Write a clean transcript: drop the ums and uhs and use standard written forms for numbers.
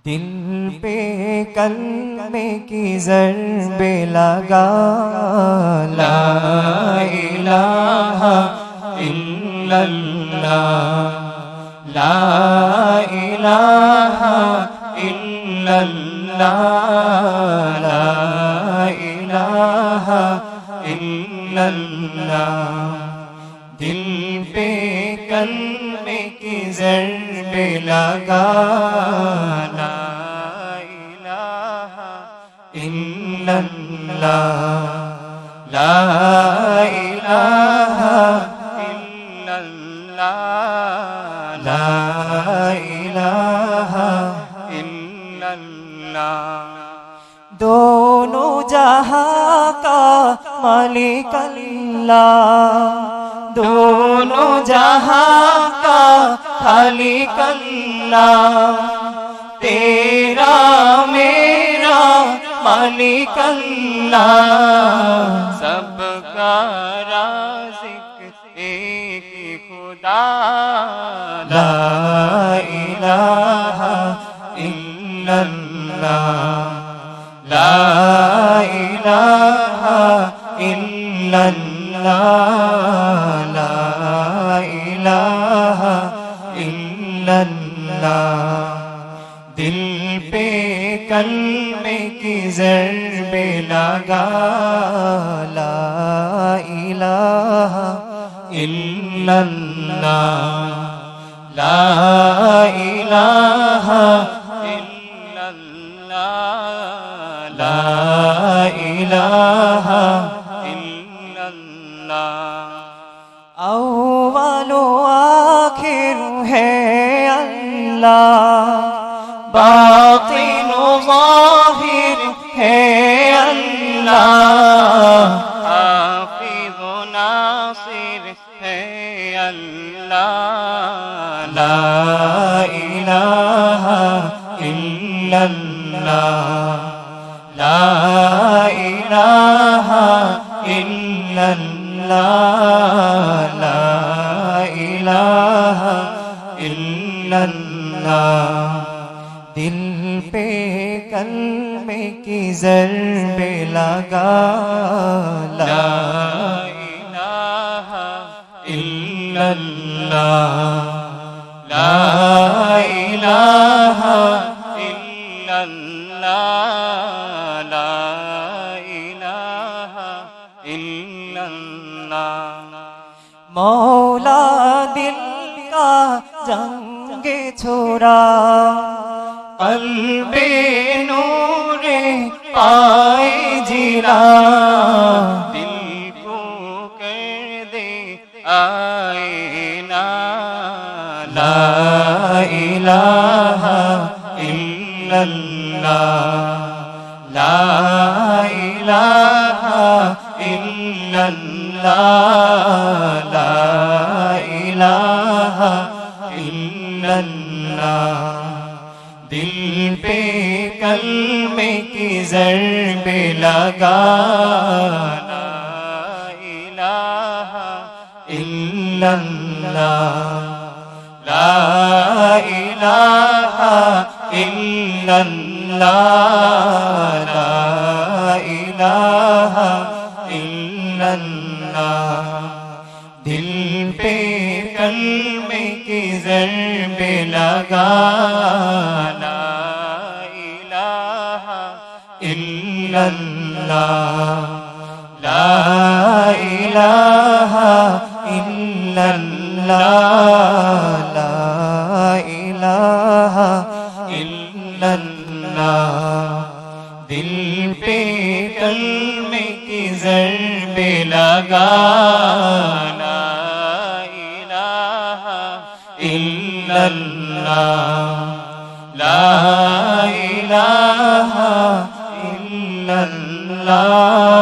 دل پہ کلمے کی ضربے لگا لا الہ الا اللہ لا الہ الا اللہ لا الہ الا اللہ دل پہ کلمے کی ضربے لگا لا الہ الا اللہ لا الہ الا اللہ لا الہ الا اللہ دونوں جہاں کا مالک اللہ دونوں جہاں کا خالق اللہ تیرا میرا مالک اللہ سب کا رازق ایک خدا لا الہ الا اللہ لا الہ الا اللہ لا الہ الا اللہ دل پہ کلمے کی ضربے لگا لا الہ الا اللہ لا الہ الا اللہ لا الہ الا اللہ اول و آخر ہے اللہ باطن و ظاہر ہے اللہ حافظ و ناصر ہے اللہ لا الہ الا اللہ لا الہ الا اللہ لا الہ الا اللہ دل پہ کلمے کی ضربے لگا لا الہ الا اللہ لا الہ الا اللہ لا الہ الا اللہ مولا دل کا جنگ چھوڑا قلب نور پائے جلا دل کو کر دے آئینہ لا الہ الا اللہ لا الہ الا اللہ لا الہ الا اللہ دل پہ کلمے کی ضربے لگا لا الہ الا اللہ لا الہ الا اللہ لا الہ الا اللہ دل پہ کلمے کی ضربے لگا لا الہ الا اللہ لا الہ الا اللہ لا الہ الا اللہ دل پہ کلمے کی ضربے لگا لا الہ الا اللہ لا الہ الا اللہ